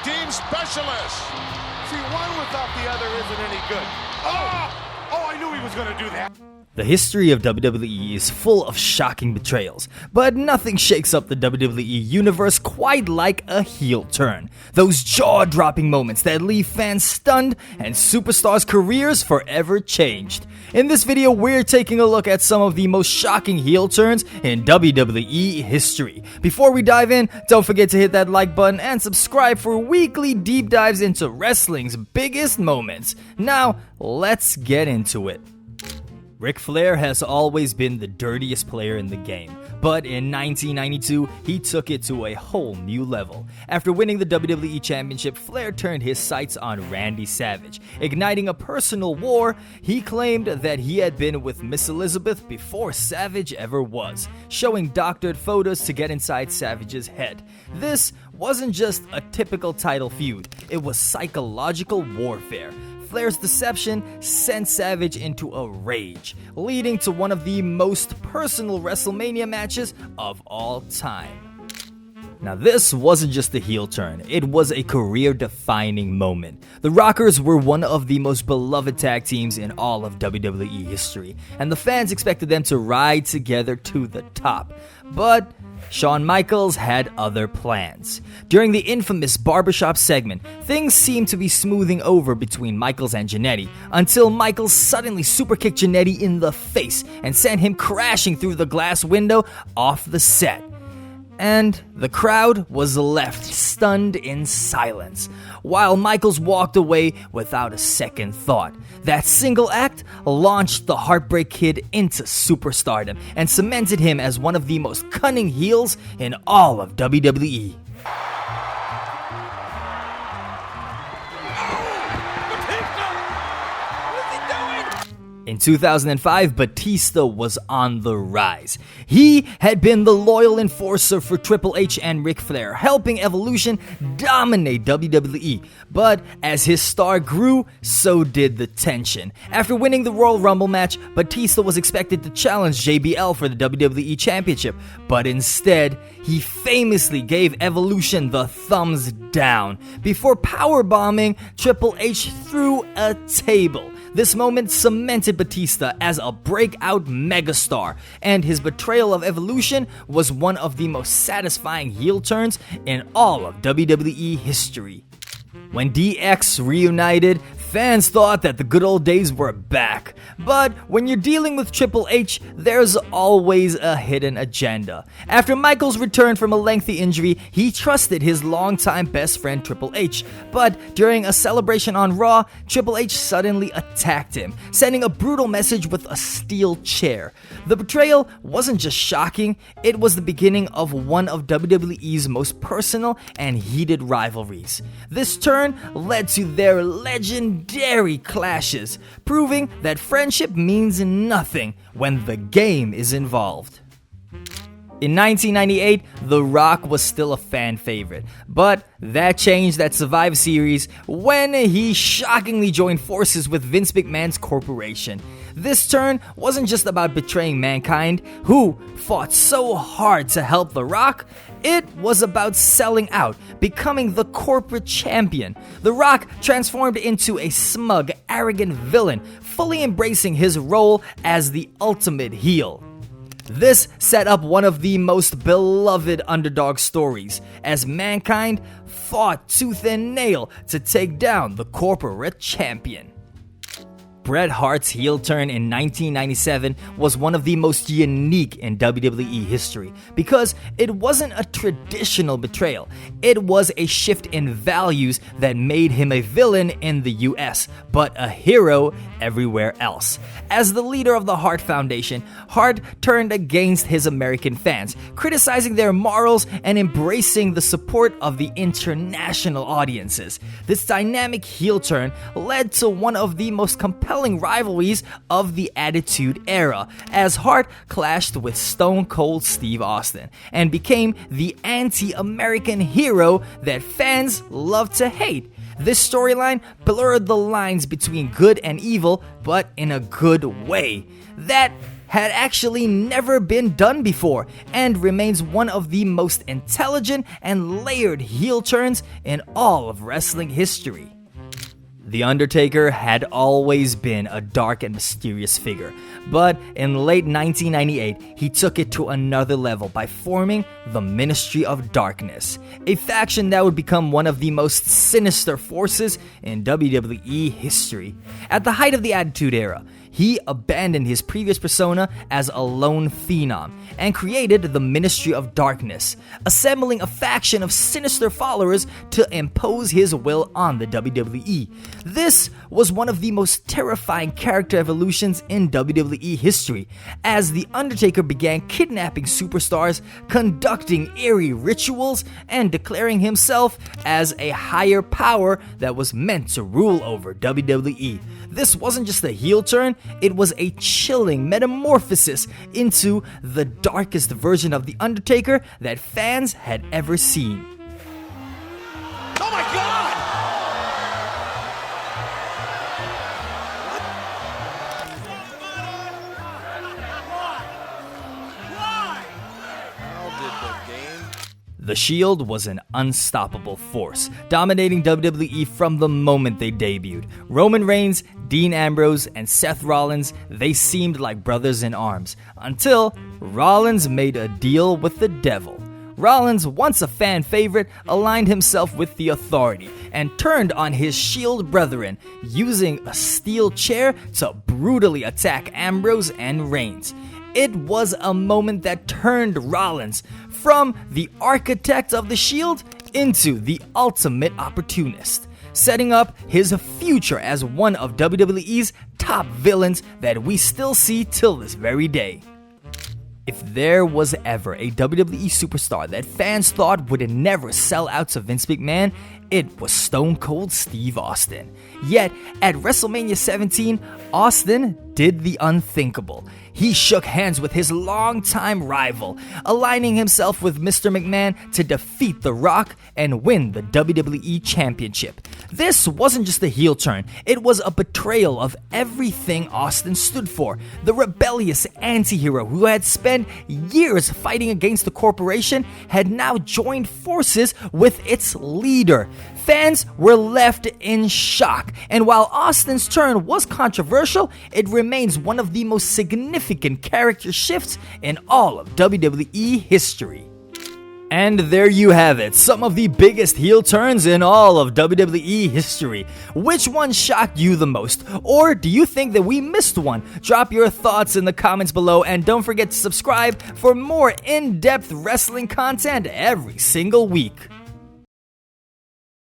team specialist. See, one without the other isn't any good. Oh, I knew he was going to do that. The history of WWE is full of shocking betrayals, but nothing shakes up the WWE Universe quite like a heel turn. Those jaw-dropping moments that leave fans stunned and superstars' careers forever changed. In this video, we're taking a look at some of the most shocking heel turns in WWE history. Before we dive in, don't forget to hit that like button and subscribe for weekly deep dives into wrestling's biggest moments. Now, let's get into it. Ric Flair has always been the dirtiest player in the game, but in 1992, he took it to a whole new level. After winning the WWE Championship, Flair turned his sights on Randy Savage. Igniting a personal war, he claimed that he had been with Miss Elizabeth before Savage ever was, showing doctored photos to get inside Savage's head. This wasn't just a typical title feud, it was psychological warfare. Flair's deception sent Savage into a rage, leading to one of the most personal WrestleMania matches of all time. Now this wasn't just a heel turn, it was a career-defining moment. The Rockers were one of the most beloved tag teams in all of WWE history, and the fans expected them to ride together to the top. But Shawn Michaels had other plans. During the infamous Barbershop segment, things seemed to be smoothing over between Michaels and Jannetty until Michaels suddenly superkicked Jannetty in the face and sent him crashing through the glass window off the set. And the crowd was left stunned in silence, while Michaels walked away without a second thought. That single act launched the Heartbreak Kid into superstardom and cemented him as one of the most cunning heels in all of WWE. In 2005, Batista was on the rise. He had been the loyal enforcer for Triple H and Ric Flair, helping Evolution dominate WWE. But as his star grew, so did the tension. After winning the Royal Rumble match, Batista was expected to challenge JBL for the WWE Championship, but instead, he famously gave Evolution the thumbs down before powerbombing Triple H through a table. This moment cemented Batista as a breakout megastar, and his betrayal of Evolution was one of the most satisfying heel turns in all of WWE history. When DX reunited, fans thought that the good old days were back. But when you're dealing with Triple H, there's always a hidden agenda. After Michaels returned from a lengthy injury, he trusted his longtime best friend Triple H. But during a celebration on Raw, Triple H suddenly attacked him, sending a brutal message with a steel chair. The betrayal wasn't just shocking, it was the beginning of one of WWE's most personal and heated rivalries. This turn led to their legendary clashes, proving that friendship means nothing when the game is involved. In 1998, The Rock was still a fan favorite, but that changed at Survivor Series when he shockingly joined forces with Vince McMahon's corporation. This turn wasn't just about betraying Mankind, who fought so hard to help The Rock. It was about selling out, becoming the corporate champion. The Rock transformed into a smug, arrogant villain, fully embracing his role as the ultimate heel. This set up one of the most beloved underdog stories, as Mankind fought tooth and nail to take down the corporate champion. Bret Hart's heel turn in 1997 was one of the most unique in WWE history because it wasn't a traditional betrayal. It was a shift in values that made him a villain in the US, but a hero everywhere else. As the leader of the Hart Foundation, Hart turned against his American fans, criticizing their morals and embracing the support of the international audiences. This dynamic heel turn led to one of the most compelling rivalries of the Attitude Era, as Hart clashed with Stone Cold Steve Austin and became the anti-American hero that fans love to hate. This storyline blurred the lines between good and evil, but in a good way. That had actually never been done before and remains one of the most intelligent and layered heel turns in all of wrestling history. The Undertaker had always been a dark and mysterious figure, but in late 1998, he took it to another level by forming the Ministry of Darkness, a faction that would become one of the most sinister forces in WWE history. At the height of the Attitude Era, he abandoned his previous persona as a lone phenom and created the Ministry of Darkness, assembling a faction of sinister followers to impose his will on the WWE. This was one of the most terrifying character evolutions in WWE history, as The Undertaker began kidnapping superstars, conducting eerie rituals, and declaring himself as a higher power that was meant to rule over WWE. This wasn't just a heel turn, it was a chilling metamorphosis into the darkest version of The Undertaker that fans had ever seen. Oh my God! The Shield was an unstoppable force, dominating WWE from the moment they debuted. Roman Reigns, Dean Ambrose, and Seth Rollins, they seemed like brothers in arms, until Rollins made a deal with the devil. Rollins, once a fan favorite, aligned himself with the Authority and turned on his Shield brethren, using a steel chair to brutally attack Ambrose and Reigns. It was a moment that turned Rollins from the architect of the Shield into the ultimate opportunist, setting up his future as one of WWE's top villains that we still see till this very day. If there was ever a WWE superstar that fans thought would never sell out to Vince McMahon, it was Stone Cold Steve Austin. Yet, at WrestleMania 17, Austin did the unthinkable. He shook hands with his longtime rival, aligning himself with Mr. McMahon to defeat The Rock and win the WWE Championship. This wasn't just a heel turn, it was a betrayal of everything Austin stood for. The rebellious anti-hero who had spent years fighting against the corporation had now joined forces with its leader. Fans were left in shock, and while Austin's turn was controversial, it remains one of the most significant character shifts in all of WWE history. And there you have it, some of the biggest heel turns in all of WWE history. Which one shocked you the most? Or do you think that we missed one? Drop your thoughts in the comments below, and don't forget to subscribe for more in-depth wrestling content every single week.